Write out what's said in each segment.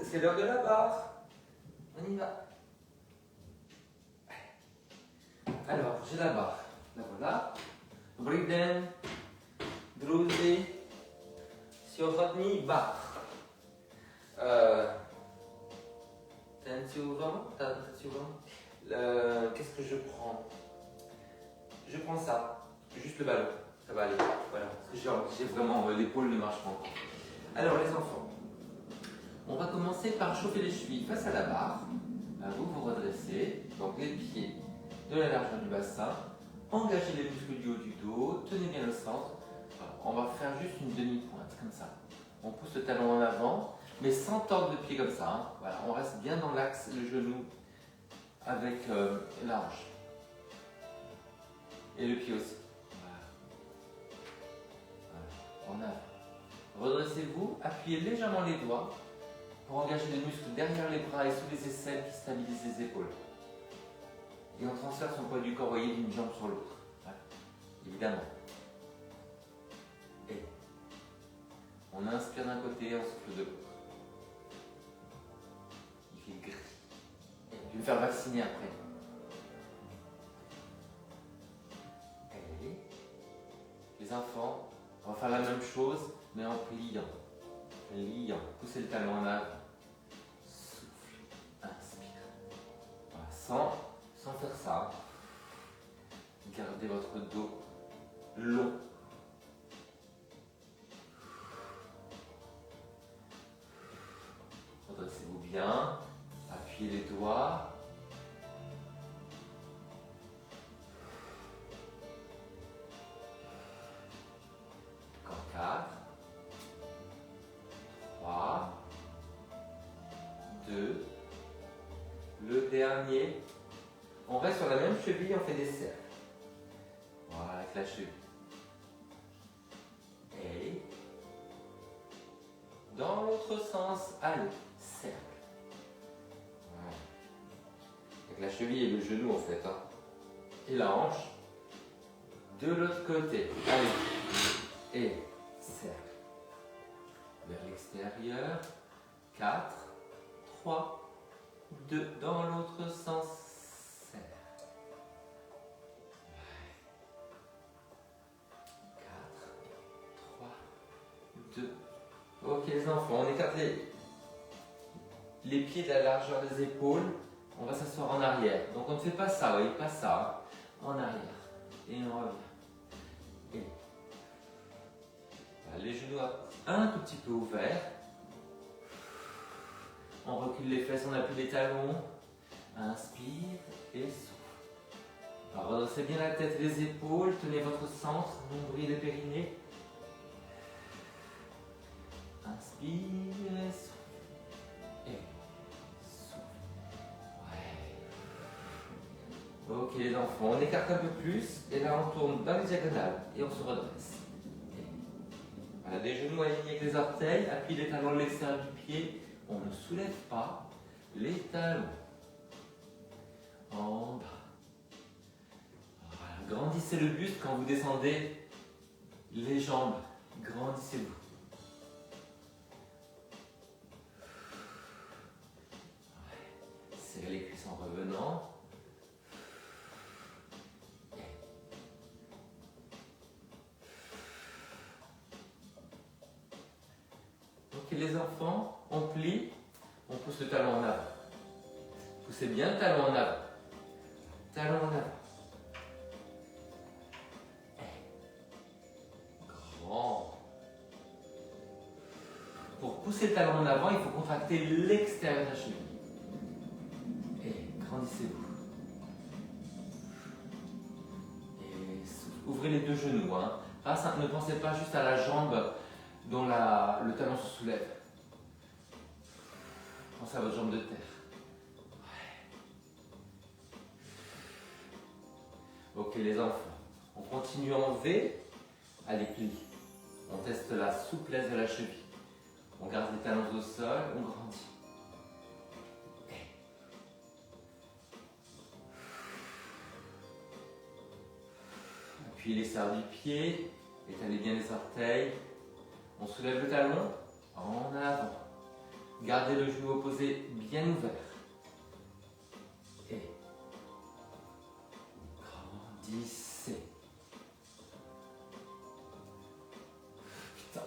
c'est l'heure de la barre. On y va. Alors, j'ai la barre. La voilà. Briden, druzy, si ochotni, barre. Qu'est-ce que je prends? Je prends ça. Juste le ballon. Ça va aller. Voilà. Parce que j'ai vraiment l'épaule ne marche pas encore. Alors, les enfants. On va commencer par chauffer les chevilles face à la barre. Vous vous redressez, donc les pieds de la largeur du bassin. Engagez les muscles du haut du dos, tenez bien le centre. Voilà. On va faire juste une demi-pointe, comme ça. On pousse le talon en avant, mais sans tordre le pied comme ça. Hein. Voilà. On reste bien dans l'axe, le genou avec la hanche. Et le pied aussi. Voilà. Voilà. En avant. Redressez-vous, appuyez légèrement les doigts pour engager les muscles derrière les bras et sous les aisselles qui stabilisent les épaules. Et on transfère son poids du corps, voyez, d'une jambe sur l'autre. Voilà. Évidemment. Et on inspire d'un côté, on souffle de l'autre. Il fait gris. Et je vais me faire vacciner après. Et les enfants, on va faire la même chose, mais en pliant. Pliant. Poussez le talon en avant. Souffle. Inspire. Voilà. Sans faire ça. Gardez votre dos long. Redressez-vous bien. Appuyez les doigts. Encore 4. 3. 2. Le dernier. On reste sur la même cheville, on fait des cercles. Voilà, avec la cheville. Et dans l'autre sens, allez, cercle. Voilà. Avec la cheville et le genou en fait. Hein. Et la hanche. De l'autre côté. Allez. Et cercle. Vers l'extérieur. 4, 3, 2. Dans l'autre sens. Cercle. 4, 3, 2. Ok les enfants, on écarte les pieds de la largeur des épaules. On va s'asseoir en arrière. Donc on ne fait pas ça, vous voyez, pas ça. Hein. En arrière. Et on revient. Et voilà, les genoux un tout petit peu ouverts. On recule les fesses, on appuie les talons. Inspire et souffle. Alors redressez bien la tête et les épaules. Tenez votre centre, nombril et périnée. Inspire et souffle. Et souffle. Ouais. Ok les enfants, on écarte un peu plus. Et là on tourne dans les diagonales. Et on se redresse. Et voilà, les genoux alignés avec les orteils. Appuyez les talons de l'extérieur du pied. On ne soulève pas les talons. En bas. Voilà. Grandissez le buste quand vous descendez les jambes. Grandissez-vous. Serrez les cuisses en revenant. Ok les enfants, on plie, on pousse le talon en avant. Poussez bien le talon en avant. Talon en avant. Grand. Pour pousser le talon en avant, il faut contracter l'extérieur de la cheville. Et grandissez-vous. Et ouvrez les deux genoux. Hein. Ne pensez pas juste à la jambe dont le talon se soulève. Pensez à votre jambe de terre. Ok les enfants, on continue en V, allez plie. On teste la souplesse de la cheville. On garde les talons au sol, on grandit. Appuyez les serres du pied, étalez bien les orteils. On soulève le talon en avant. Gardez le genou opposé bien ouvert. Et grandissez. Putain.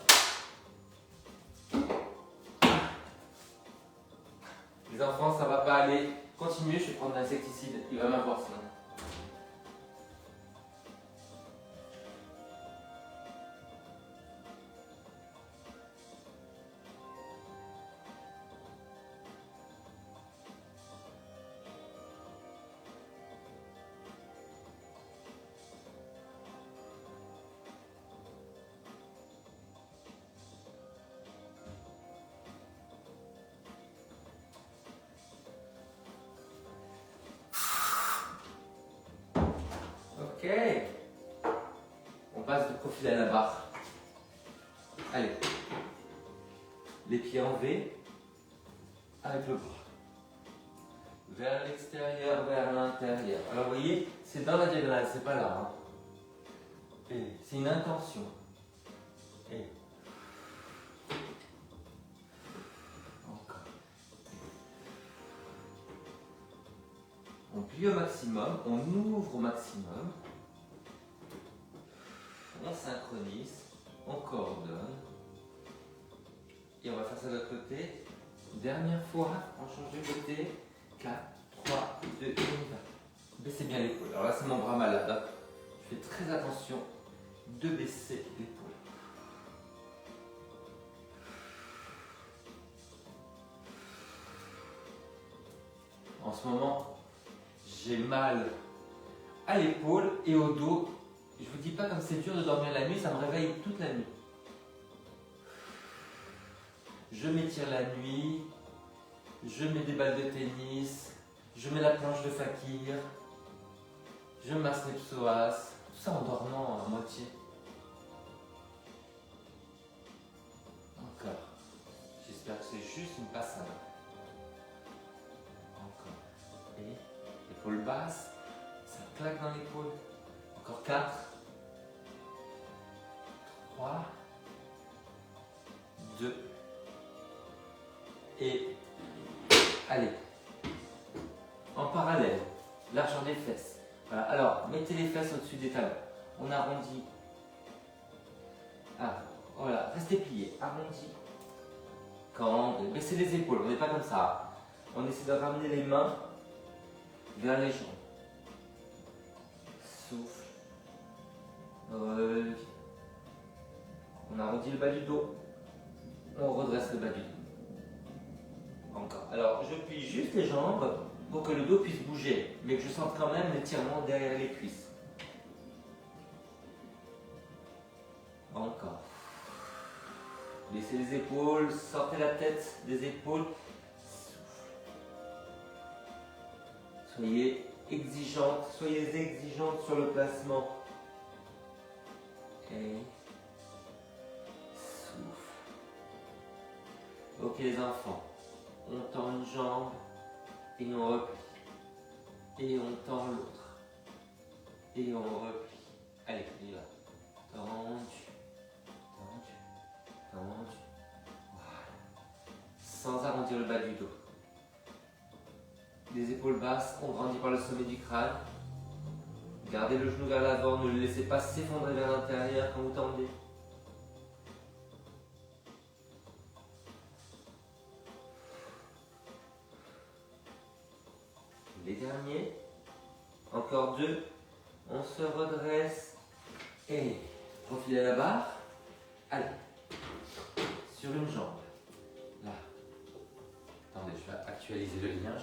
Les enfants, ça va pas aller. Continuez, je vais prendre l'insecticide. Il va m'avoir sinon. Ok. On passe de profil à la barre. Allez. Les pieds en V avec le bras. Vers l'extérieur, vers l'intérieur. Alors vous voyez, c'est dans la diagonale, c'est pas là. Hein. Et c'est une intention. Et encore. On plie au maximum, on ouvre au maximum. On synchronise, on coordonne. Et on va faire ça de l'autre côté. Dernière fois, on change de côté. 4, 3, 2, 1, 20. Baissez bien l'épaule. Alors là, c'est mon bras malade. Hein. Je fais très attention de baisser l'épaule. En ce moment, j'ai mal à l'épaule et au dos. Je vous dis pas comme c'est dur de dormir la nuit, ça me réveille toute la nuit. Je m'étire la nuit, je mets des balles de tennis, je mets la planche de fakir, je masse les psoas, tout ça en dormant à moitié. Encore. J'espère que c'est juste une passade. Encore. Et épaule basse, ça claque dans l'épaule. Encore 4, 3, 2, et allez, en parallèle, largeur des fesses. Voilà. Alors, mettez les fesses au-dessus des talons. On arrondit. Ah, voilà, restez pliés, arrondi. Quand baissez les épaules, on n'est pas comme ça. On essaie de ramener les mains vers les jambes. Souffle. Reviens. On arrondit le bas du dos. On redresse le bas du dos. Encore. Alors, je plie juste les jambes pour que le dos puisse bouger, mais que je sente quand même l'étirement derrière les cuisses. Encore. Baissez les épaules, sortez la tête des épaules. Souffle. Soyez exigeante sur le placement. Et souffle. Ok les enfants, on tend une jambe et on replie. Et on tend l'autre. Et on replie. Allez, on y va. Tendu, tendu, tendu. Voilà. Sans arrondir le bas du dos. Les épaules basses, on grandit par le sommet du crâne. Gardez le genou vers l'avant, ne le laissez pas s'effondrer vers l'intérieur quand vous tendez. Les derniers, encore 2, on se redresse et profil à la barre. Allez, sur une jambe, là. Attendez, je vais actualiser le lien.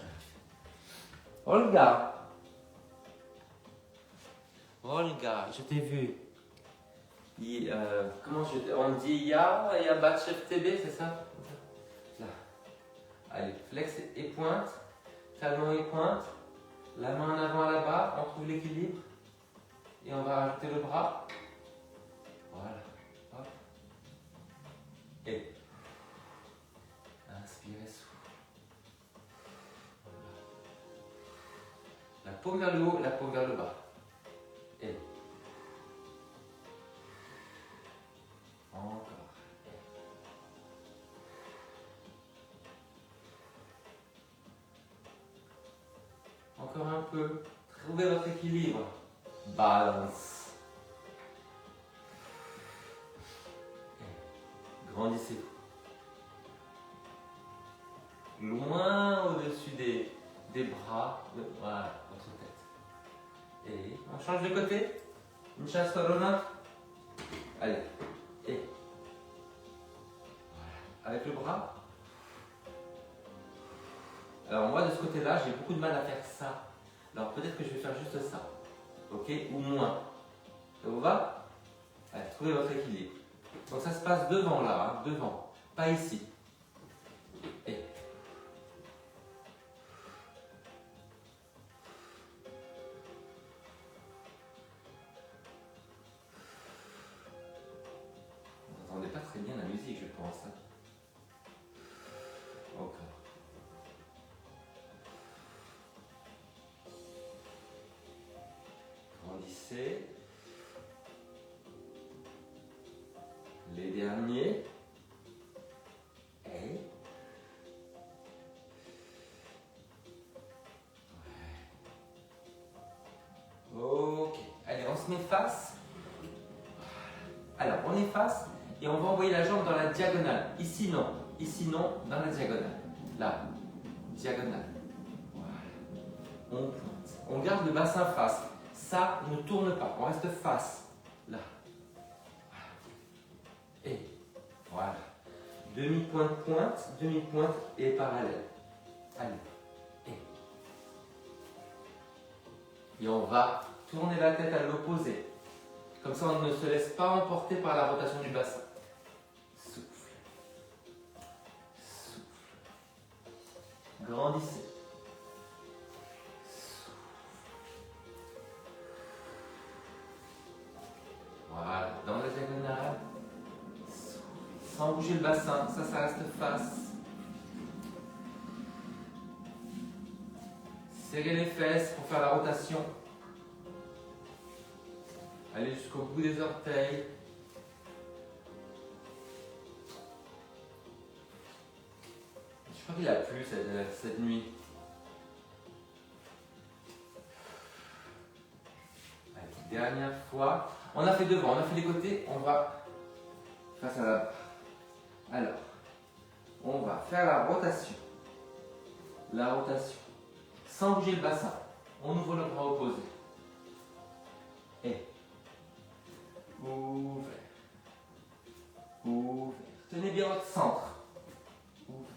Olga, Olga, je t'ai vu. On dit ya batch FTB, c'est ça? Là. Allez, flex et pointe, talon et pointe, la main en avant à la barre, on trouve l'équilibre. Et on va rajouter le bras. Voilà. Hop. Et inspirez, souffle. La paume vers le haut, la paume vers le bas. Et encore. peu. Trouvez votre équilibre. Balance. Grandissez-vous. Loin au-dessus des bras. Voilà, votre tête. Et on change de côté. Une chasse colonna. Allez. Et. Voilà. Avec le bras. Alors moi de ce côté-là, j'ai beaucoup de mal à faire ça. Alors peut-être que je vais faire juste ça. Ok? Ou moins. Ça vous va? Allez, trouvez votre équilibre. Donc ça se passe devant là, hein, devant. Pas ici. Et. Vous n'entendez pas très bien la musique, je pense. Encore. Grandissez. Les derniers. Et. Ouais. Ok. Allez, on se met face. Alors, on est face et on va envoyer la jambe dans la diagonale. Ici, non. Ici, non. Dans la diagonale. Là. Diagonale. Voilà. On pointe. On garde le bassin face. Ça ne tourne pas. On reste face. Là. Et voilà. Demi-pointe, pointe, demi-pointe et parallèle. Allez. Et on va tourner la tête à l'opposé. Comme ça, on ne se laisse pas emporter par la rotation du bassin. Souffle. Souffle. Grandissez. Souffle. Voilà. Dans la diagonale. Sans bouger le bassin, ça reste face. Serrez les fesses pour faire la rotation. Allez jusqu'au bout des orteils. Je crois qu'il a plu cette nuit. Allez, dernière fois. On a fait devant, on a fait les côtés, on va face à la barre. Alors, on va faire la rotation. La rotation. Sans bouger le bassin. On ouvre le bras opposé. Et. Ouvert. Ouvert. Tenez bien votre centre. Ouvert.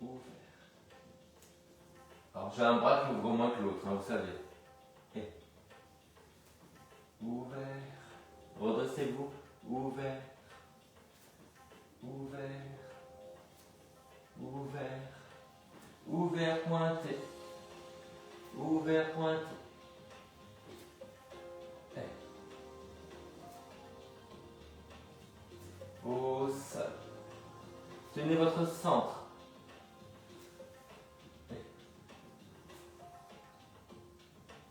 Ouvert. Alors j'ai un bras qui ouvre moins que l'autre, hein, vous savez. Et. Ouvert. Redressez-vous. Ouvert. Ouvert. Ouvert. Ouvert, pointé. Ouvert, pointé. Au sol. Tenez votre centre.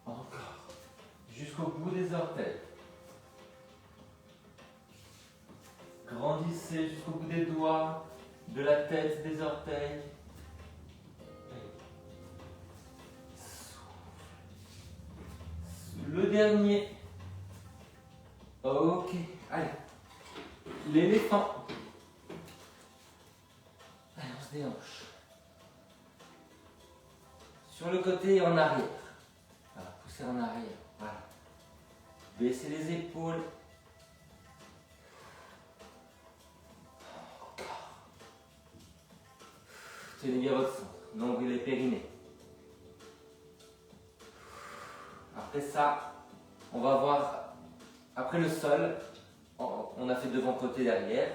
Encore. Jusqu'au bout des orteils. Grandissez jusqu'au bout des doigts, de la tête, des orteils. Le dernier. Ok, allez. L'éléphant. Allez, on se déhanche. Sur le côté et en arrière. Voilà, poussez en arrière. Voilà. Baissez les épaules. Encore. Tenez bien votre centre. Nombril et périnée. Après ça, on va voir, après le sol, on a fait devant, côté, derrière,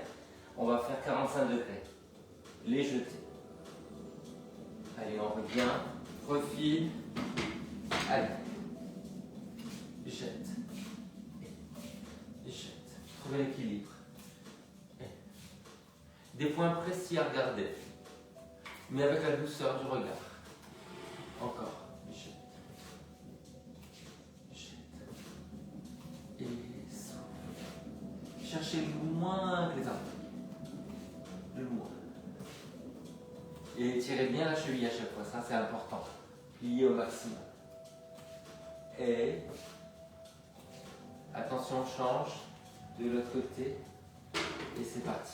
on va faire 45 degrés. Les jeter. Allez, on revient, profile, allez, jette, jette, trouvez l'équilibre. Des points précis à regarder, mais avec la douceur du regard. Encore. Cherchez loin que les arbres. Loin. Et tirez bien la cheville à chaque fois, ça c'est important. plier au maximum. Et attention, on change de l'autre côté. Et c'est parti.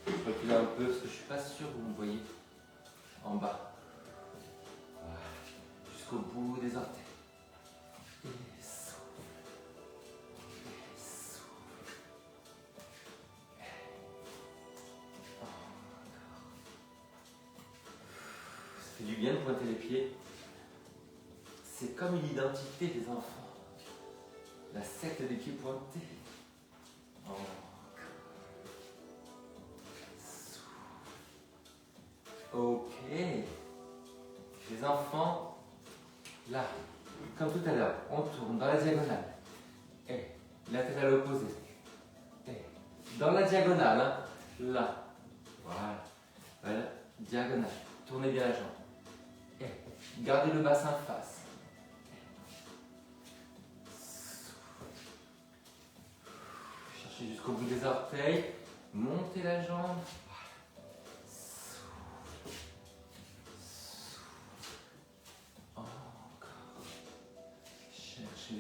Je recule un peu parce que je ne suis pas sûr que vous me voyez en bas. Voilà. Jusqu'au bout des orteils. Et souffle. Et souffle. Ça fait du bien de pointer les pieds. C'est comme une identité des enfants. La secte des pieds pointés. Ok. Les enfants, là, comme tout à l'heure, on tourne dans la diagonale. Et latéral opposé. Et dans la diagonale, hein, là. Voilà. Voilà. Diagonale. Tournez bien la jambe. Et gardez le bassin face. Cherchez jusqu'au bout des orteils. Montez la jambe.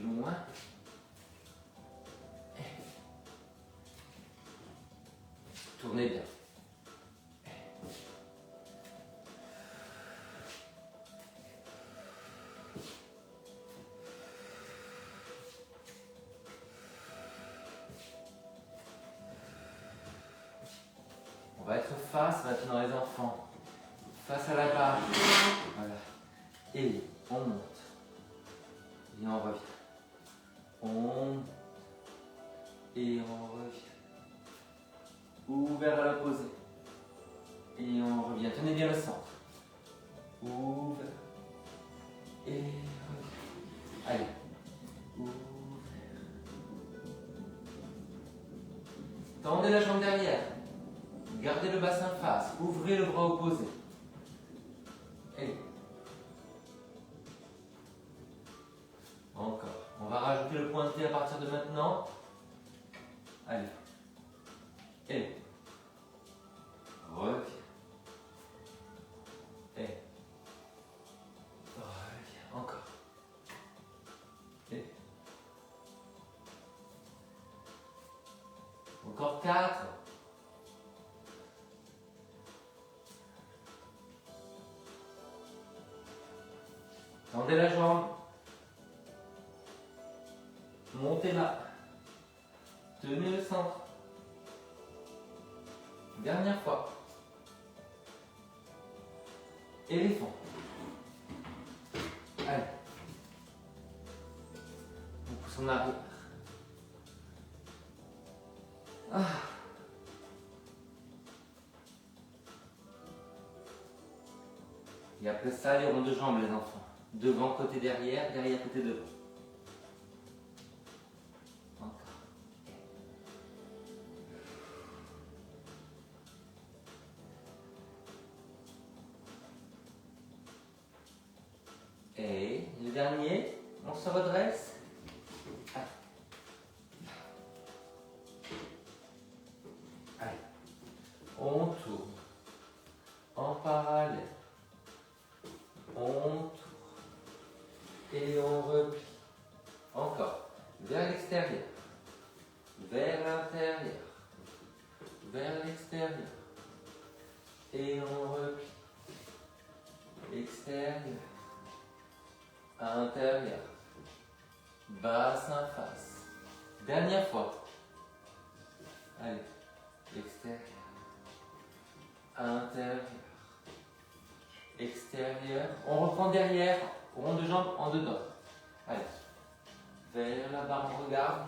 Loin. Tournez bien. On va être face maintenant les enfants. Face à la barre. Voilà. Et on monte. Et on revient. On et on revient. Ouvert à l'opposé. Et on revient. Tenez bien le centre. Ouvert. Et revient. Allez. Ouvert. Tendez la jambe derrière. Gardez le bassin face. Ouvrez le bras opposé. Et encore. On va rajouter le pointé à partir de maintenant. Allez. Et. Reviens. Et. Reviens. Encore. Et. Encore 4. Tendez la jambe. Montez là. Tenez le centre. Dernière fois. Éléphant. Allez. On pousse en arrière. Ah. Et après ça, les ronds de jambes, les enfants. Devant, côté derrière, derrière, côté devant. Et le dernier, on se redresse. Allez. On tourne en parallèle. On tourne et on replie. Encore. Vers l'extérieur. Vers l'intérieur. Vers l'extérieur. Et on replie. Extérieur. Intérieur. Bassin face. Dernière fois. Allez. Extérieur. Intérieur. Extérieur. On reprend derrière. Rond de jambe en dedans. Allez. Vers la barre, on regarde.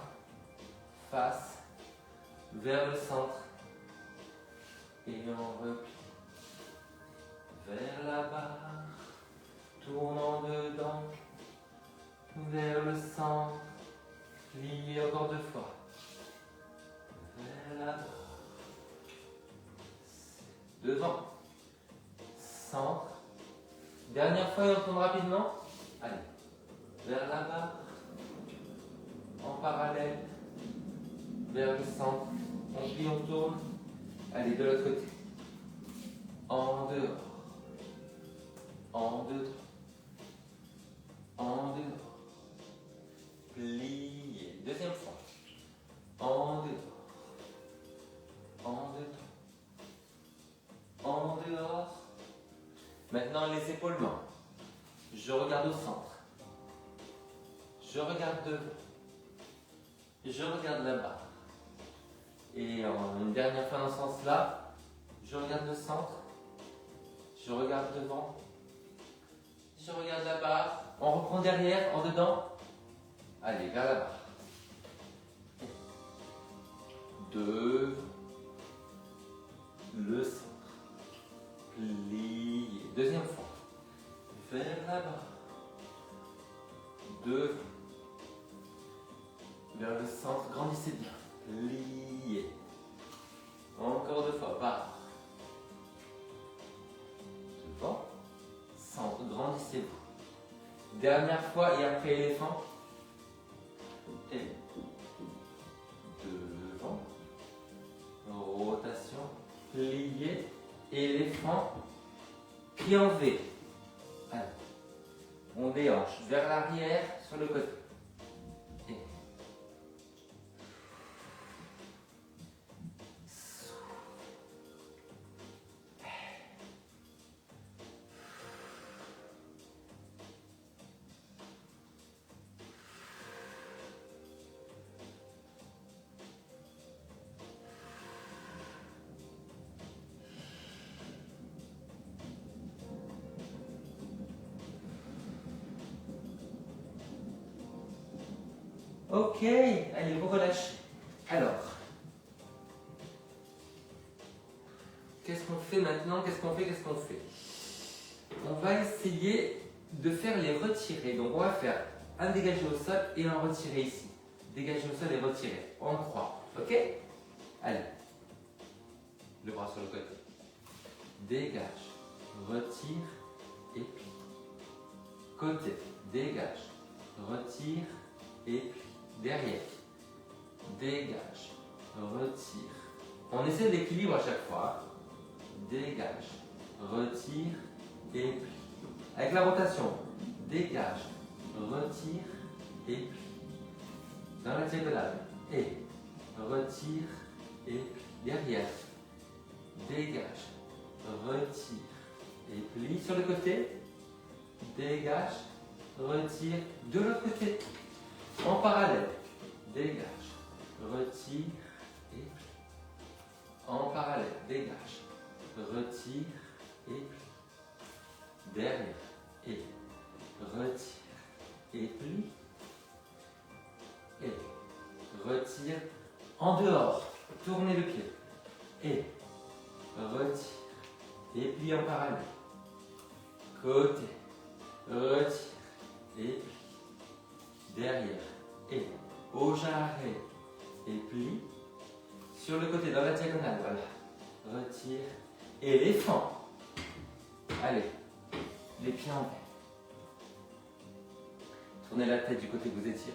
Face. Vers le centre. Et on replie. Vers la barre. Tournant dedans. Vers le centre. Plié encore 2 fois. Vers la barre. Devant. Centre. Dernière fois et on tourne rapidement. Allez. Vers la barre. En parallèle. Vers le centre. On plie, on tourne. Allez, de l'autre côté. En dehors. En deux, en deux, plié. Deuxième fois. En deux, en deux, en dehors. Maintenant les épaulements. Je regarde au centre. Je regarde devant. Je regarde là-bas. Et une dernière fois dans ce sens-là, je regarde le centre. Je regarde devant. Je regarde là-bas. On reprend derrière, en dedans. Allez, vers là-bas. Devant. Le centre. Plié. Deuxième fois. Vers là-bas. Devant. Vers le centre. Grandissez bien. Plié. Encore deux fois. Par. Devant. Centre. Grandissez-vous. Dernière fois et après éléphant. Et devant. Rotation. Plié. Éléphant. Pied en V. Allez. On déhanche vers l'arrière sur le côté. Et ok, allez, vous relâchez. Alors, qu'est-ce qu'on fait maintenant? Qu'est-ce qu'on fait? On va essayer de faire les retirer. Donc, on va faire un dégagé au sol et un retiré ici. Dégagé au sol et retiré. On croit. Ok? Allez. Le bras sur le côté. Dégage. Retire et plie. Côté. Dégage. Retire et plie. Derrière. Dégage. Retire. On essaie l'équilibre à chaque fois. Dégage. Retire et plie. Avec la rotation. Dégage. Retire et plie. Dans la diagonale. Et retire et plie. Derrière. Dégage. Retire et plie. Sur le côté. Dégage. Retire. De l'autre côté. En parallèle. Dégage. Retire et plie. En parallèle. Dégage. Retire et plie. Derrière. Et retire et plie. Et retire. En dehors. Tournez le pied. Et retire et plie en parallèle. Côté. Retire et plie. Derrière. Et au jarret. Et plie. Sur le côté, dans la diagonale. Voilà. Retire. Éléphant. Allez. Les pieds en paix. Tournez la tête du côté que vous étirez.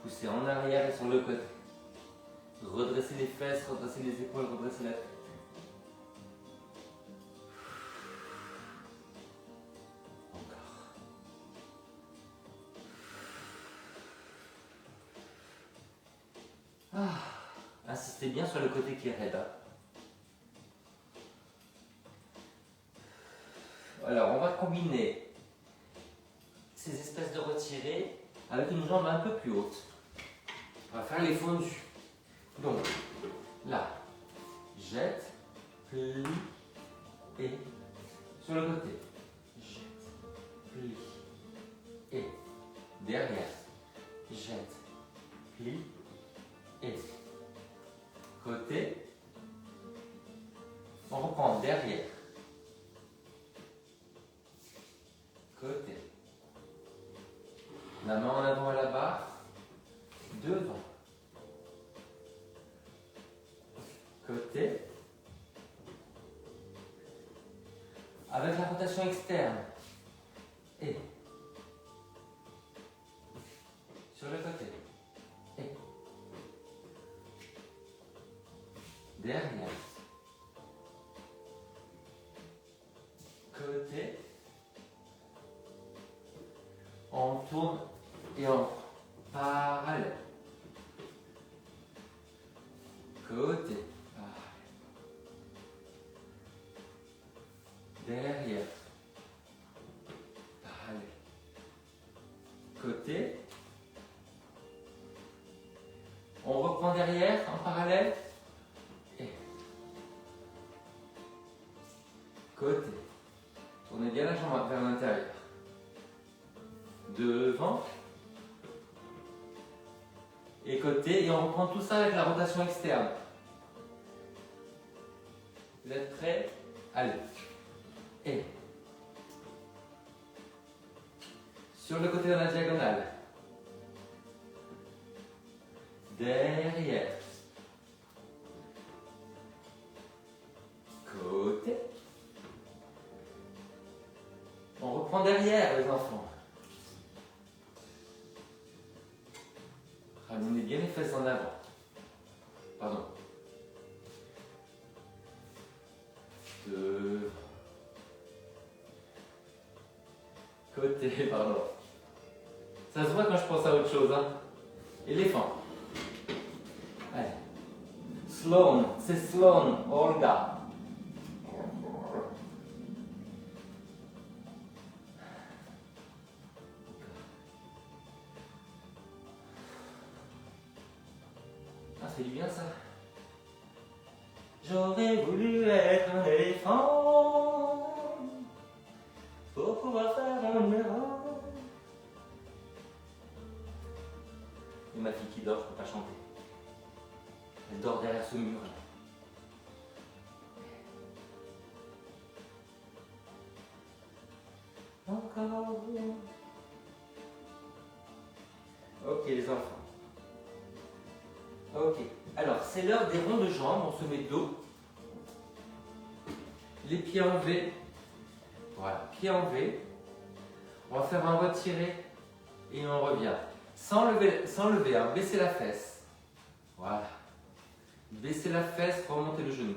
Poussez en arrière et sur le côté. Redressez les fesses, redressez les épaules, redressez la tête. Encore. Insistez bien sur le côté qui est raide. Alors, on va combiner ces espèces de retirés avec une jambe un peu plus haute. On va faire les fondus. Donc, là, jette, plie, et sur le côté. Jette, plie, et derrière. Jette, plie, et côté. On reprend derrière. Côté. La main en avant à la barre. Devant. Côté. Avec la rotation externe. Et. Sur le côté. Et. Derrière. Côté. On tourne et on parallèle. Côté, parallèle. Derrière, parallèle. Côté. On reprend derrière en parallèle. Et côté. Tournez bien la jambe vers l'intérieur. Devant. Et côté. Et on reprend tout ça avec la rotation externe. Vous êtes prêts? Allez. Et. Sur le côté de la diagonale. Derrière. Côté. On reprend derrière, les enfants. Ramenez bien les fesses en avant. Pardon. Deux. Côté, pardon. Ça se voit quand je pense à autre chose, hein. Éléphant. Allez. Sloan, c'est Sloan, Olga. Ah, c'est bien ça. J'aurais voulu être un éléphant pour pouvoir faire mon erreur. Et ma fille qui dort, je ne peux pas chanter. Elle dort derrière ce mur là. Encore. Ok les enfants. Ok. Alors c'est l'heure des ronds de jambes. On se met dos. Les pieds en V. Voilà, pieds en V. On va faire un retiré et on revient. Sans lever, hein. Baissez la fesse. Voilà. Baissez la fesse, remontez le genou.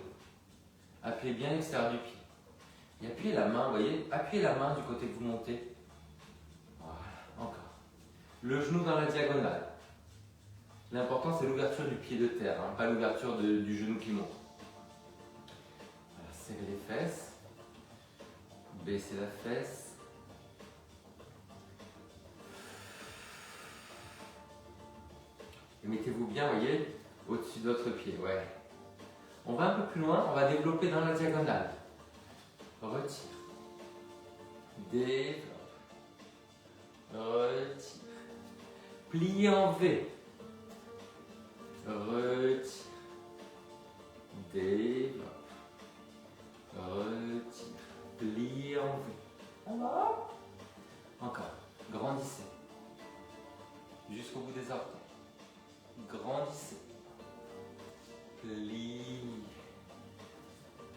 Appuyez bien l'extérieur du pied. Et appuyez la main, vous voyez, appuyez la main du côté que vous montez. Voilà, encore. Le genou dans la diagonale. L'important c'est l'ouverture du pied de terre, hein, pas l'ouverture du genou qui monte. Voilà, serrez les fesses. Baissez la fesse. Et mettez-vous bien, vous voyez, au-dessus de votre pied. Ouais. On va un peu plus loin, on va développer dans la diagonale. Retire. Développe. Retire. Pliez en V. Retire. Développe. Retire. Pliez en V. Encore. Grandissez. Jusqu'au bout des orteils. Grandissez. Plie.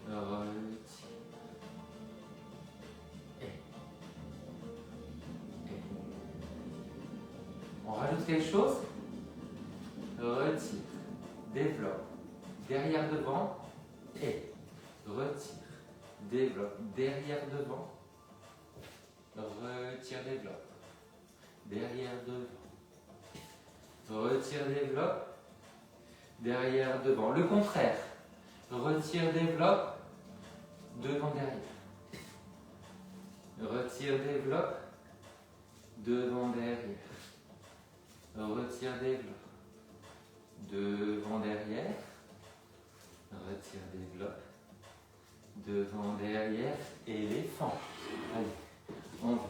Retire. Et. On rajoute quelque chose. Retire. Développe. Derrière devant. Et. Retire. Développe. Derrière devant. Retire, développe. Derrière devant. Retire, développe. Derrière, devant. Le contraire. Retire, développe. Devant, derrière. Retire, développe. Devant, derrière. Retire, développe. Devant, derrière. Retire, développe. Devant, derrière. Éléphant. Allez, on va.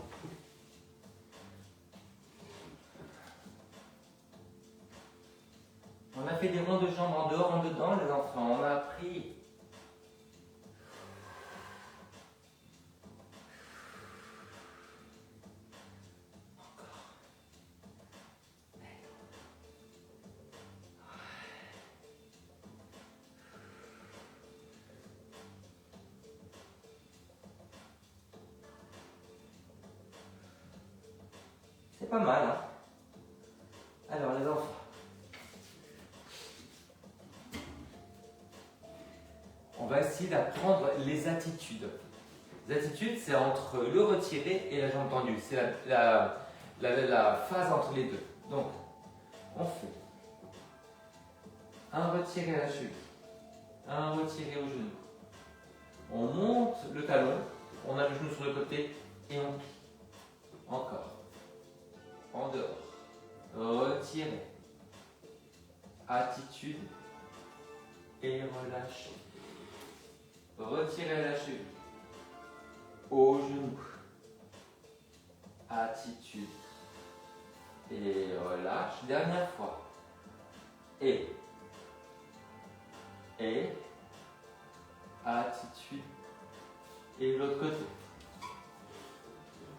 On a fait des ronds de jambes en dehors, en dedans, les enfants. On a appris. Encore. C'est pas mal, hein? Alors, les enfants. On va essayer d'apprendre les attitudes. Les attitudes, c'est entre le retiré et la jambe tendue. C'est la phase entre les deux. Donc, on fait un retiré à la cheville, un retiré au genou. On monte le talon, on a le genou sur le côté et on plie. Encore. En dehors. Retirez. Attitude et relâchez. Retirez la cheville. Au genou. Attitude. Et relâche. Dernière fois. Et. Attitude. Et l'autre côté.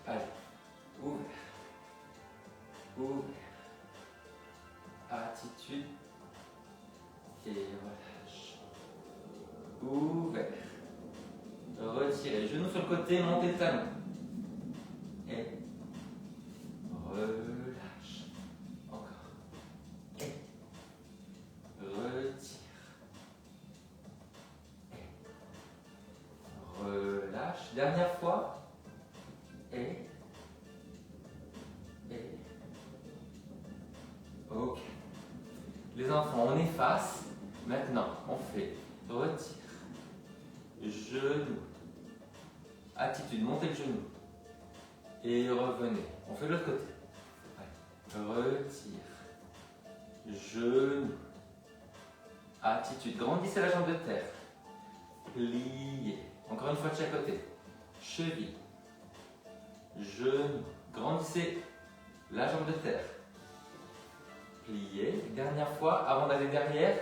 Allez. Ouvert. Ouvert. Attitude. Et relâche. Ouvert. Retirez. Genou sur le côté, montez le talon. Et relâche. Encore. Et retire. Et relâche. Dernière fois. Et ok. Les enfants, on efface. Maintenant, on fait retire. Genou. Attitude, montez le genou. Et revenez. On fait de l'autre côté. Retire. Genou. Attitude. Grandissez la jambe de terre. Pliez. Encore une fois de chaque côté. Cheville. Genou. Grandissez la jambe de terre. Pliez. Dernière fois, avant d'aller derrière.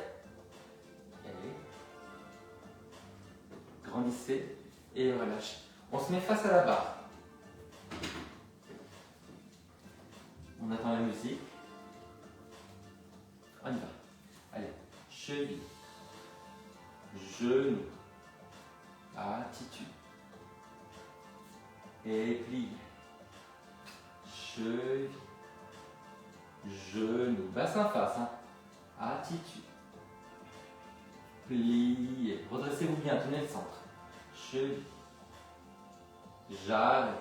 Et grandissez et relâchez. On se met face à la barre. On attend la musique. On y va. Allez. Cheville. Genou. Attitude. Et plie. Cheville. Genou. Bassin face. Attitude. Pliez. Redressez-vous bien. Tenez le centre. Cheville. J'arrête.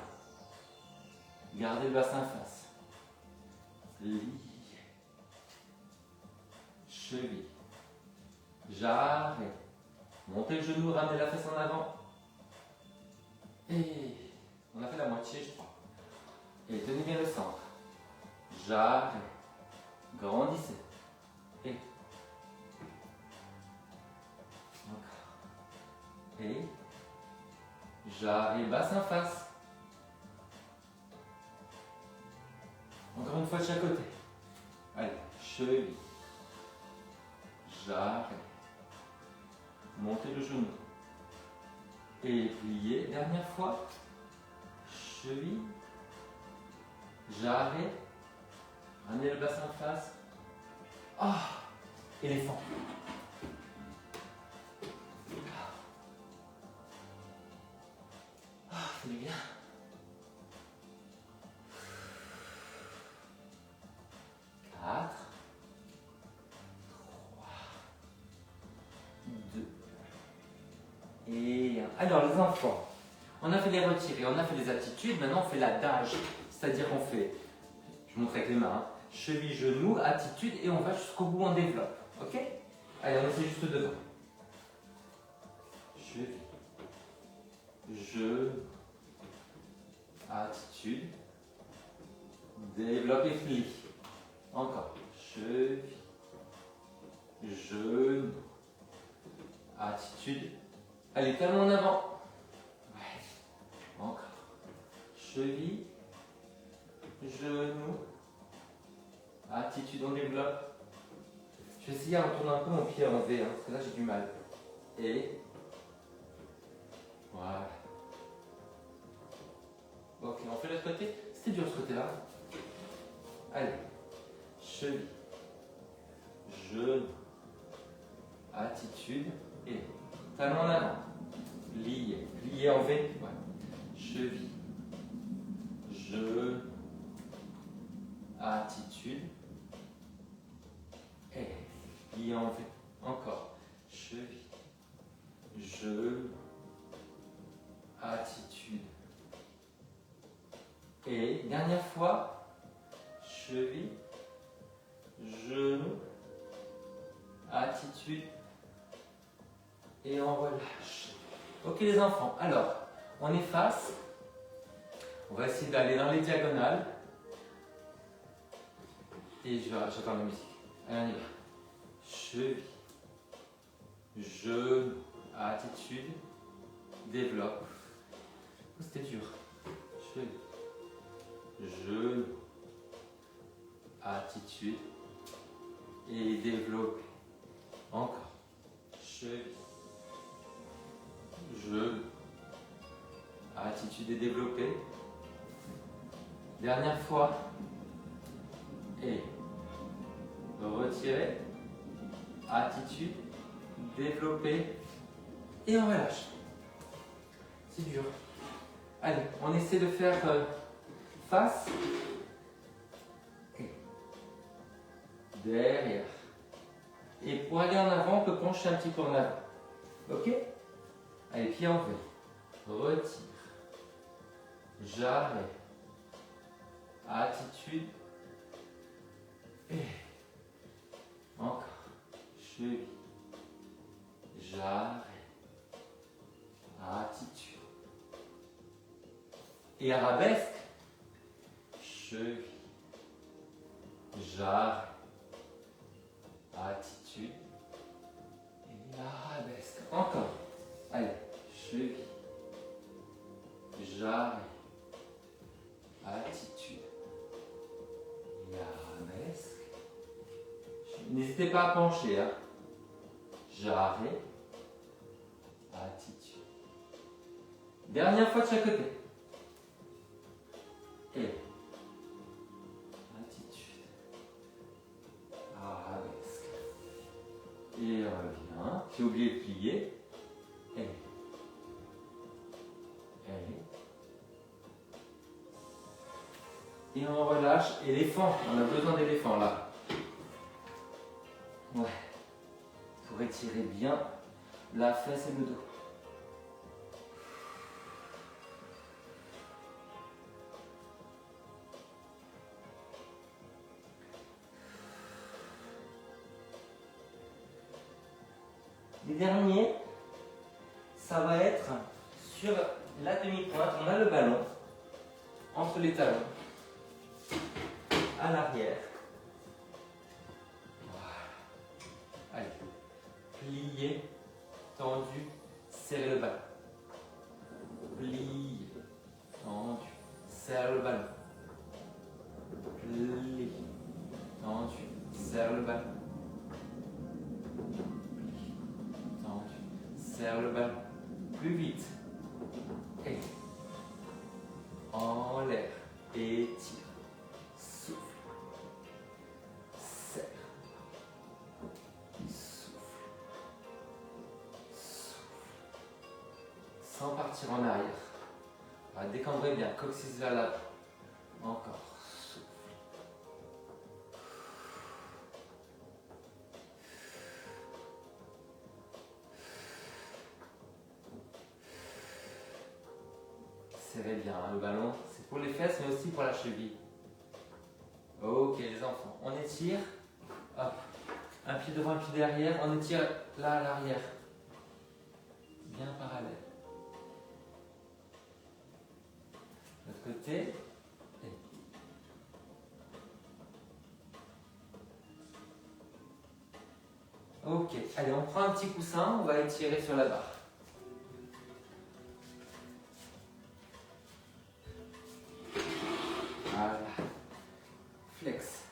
Gardez le bassin face. Pliez. Cheville. J'arrête. Montez le genou, ramenez la fesse en avant. Et on a fait la moitié, je crois. Et tenez bien le centre. J'arrête. Grandissez. Et encore. Et j'arrête. Bassin face. Encore une fois de chaque côté. Allez, cheville. J'arrête. Montez le genou. Et pliez. Dernière fois. Cheville. J'arrête. Ramenez le bassin en face. Ah, éléphant. Ah, c'est du bien. 4, 3, 2 et 1. Alors les enfants, on a fait les retirés, on a fait les attitudes, maintenant on fait l'adage. C'est-à-dire qu'on fait, je montre avec les mains, cheville, genou, attitude et on va jusqu'au bout, on développe. Ok? Allez, on essaie juste devant. Cheville, genou, attitude, développe et plie. Encore. Cheville, genou, attitude. Allez, talon en avant. Ouais. Encore. Cheville, genou, attitude, on développe. Je vais essayer de retourner un peu mon pied en V, parce que là j'ai du mal. Et voilà. Ok, on fait l'autre côté. C'était dur ce côté-là. Allez. Cheville, genou, attitude et talon en avant. Plié, plié en V. Ouais. Cheville, genou, attitude et plié en V. Encore. Cheville, genou, attitude et dernière fois. Et on relâche. Ok les enfants, alors, on efface. On va essayer d'aller dans les diagonales. Et j'attends la musique. Allez, on y va. Cheville, genou, attitude, développe. Oh, c'était dur. Cheville, genou, attitude et développe. Encore. Cheville, genou, attitude et développée. Dernière fois. Et retirer. Attitude. Développer. Et on relâche. C'est dur. Allez, on essaie de faire face. Et derrière. Et pour aller en avant, on peut pencher un petit peu en avant. Ok? Allez, pied en V. Retire. J'arrête. Attitude. Et encore. Cheville. J'arrête. Attitude. Et arabesque. Cheville. J'arrête. Attitude. Et arabesque. Encore. Allez. Cheville. J'arrête. Attitude. Et arabesque. N'hésitez pas à pencher. Hein. J'arrête. Attitude. Dernière fois de chaque côté. Et attitude. Arabesque. Et revient. J'ai oublié de plier. Et on relâche. Éléphant. On a besoin d'éléphant là. Ouais. Pour étirer bien la fesse et le dos. Les derniers, ça va être sur la demi-pointe. On a le ballon entre les talons, à l'arrière. Voilà. Allez, plier, tendu, serrer le ballon. Plier, tendu, serre le ballon. Plier, tendu, serre le ballon. Serre le ballon. Plus vite. Et en l'air. Étire. Souffle. Serre. Souffle. Souffle. Sans partir en arrière. Voilà, décambrez bien. Coccyx vers l'avant. Encore. Souffle. Serrez bien hein, le ballon, c'est pour les fesses mais aussi pour la cheville. Ok les enfants, on étire, hop, un pied devant, un pied derrière, on étire là à l'arrière, bien parallèle. L'autre côté, ok, allez on prend un petit coussin, on va étirer sur la barre. Voilà. Flex.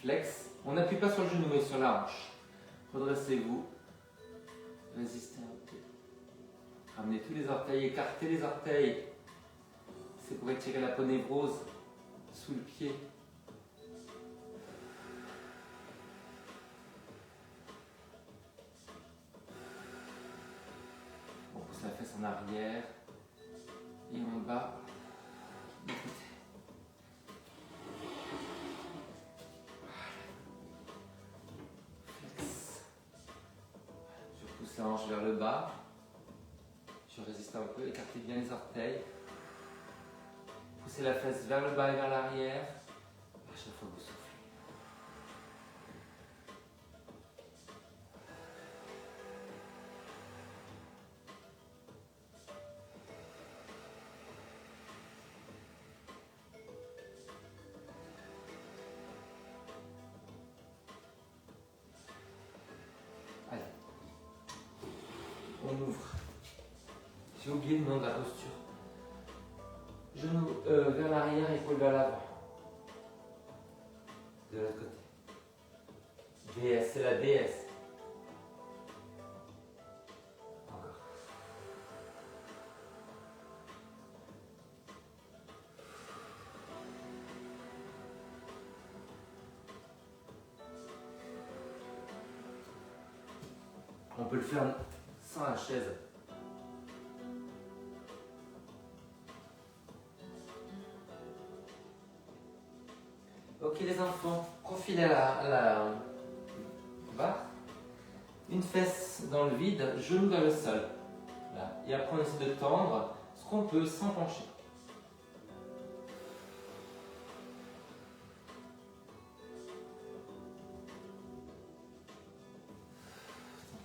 Flex. On n'appuie pas sur le genou mais sur la hanche. Redressez-vous. Résistez un peu. Ramenez tous les orteils, écartez les orteils. C'est pour étirer la ponévrose sous le pied. On pousse la fesse en arrière et en bas. La hanche vers le bas, je résiste un peu, écartez bien les orteils, poussez la fesse vers le bas et vers l'arrière, à chaque fois que vous soufflez. on ouvre. J'ai oublié le nom de la posture. Genou vers l'arrière, épaule vers l'avant. De l'autre côté. DS, c'est la DS. Encore. On peut le faire sans la chaise. Ok les enfants, profilez à la barre. Une fesse dans le vide, genou vers le sol. Là. Et après on essaie de tendre ce qu'on peut sans pencher.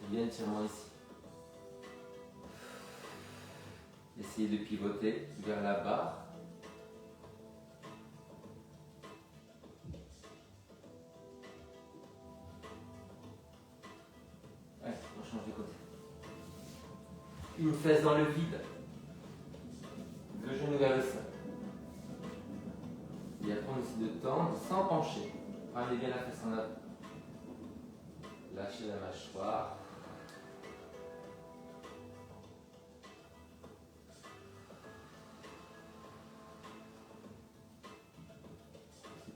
Bien étirement ici. Essayez de pivoter vers la barre. Ouais, on change de côté. Une fesse dans le vide. Le genou vers le sol. Et après on essaie de tendre sans pencher. Ramenez bien la fesse en avant. Lâchez la mâchoire.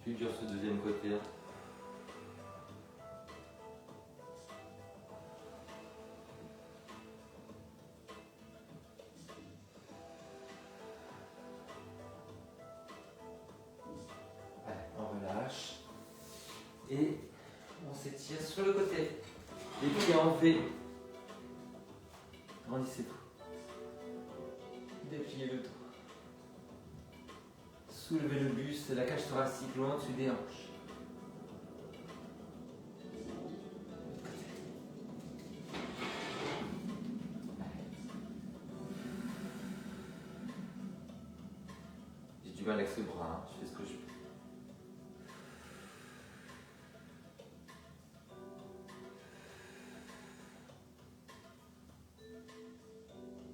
Plus dur ce deuxième côté. Allez, on relâche. Et on s'étire sur le côté. Les pieds en V. Grandissez tout. Dépliez le dos. Soulevez le buste, la cage thoracique loin au-dessus des hanches. J'ai du mal avec ce bras, hein. Je fais ce que je peux.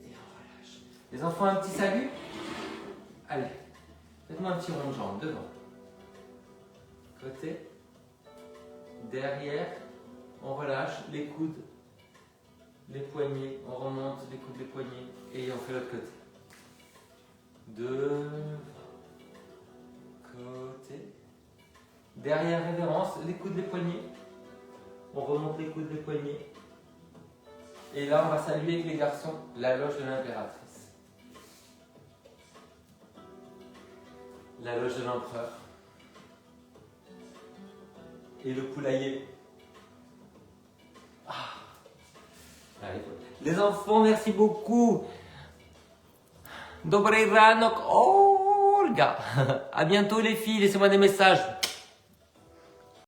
Et on relâche. Les enfants, un petit salut. Allez. Faites-moi un petit rond de jambe, devant. Côté. Derrière. On relâche les coudes, les poignets. On remonte les coudes, les poignets. Et on fait l'autre côté. Devant. Côté. Derrière, révérence, les coudes, les poignets. On remonte les coudes, les poignets. Et là, on va saluer avec les garçons la loge de l'impératrice. La loge de l'empereur et le poulailler. Ah. Allez, les enfants, merci beaucoup. Dobry ranok, Olga. À bientôt les filles, laissez-moi des messages.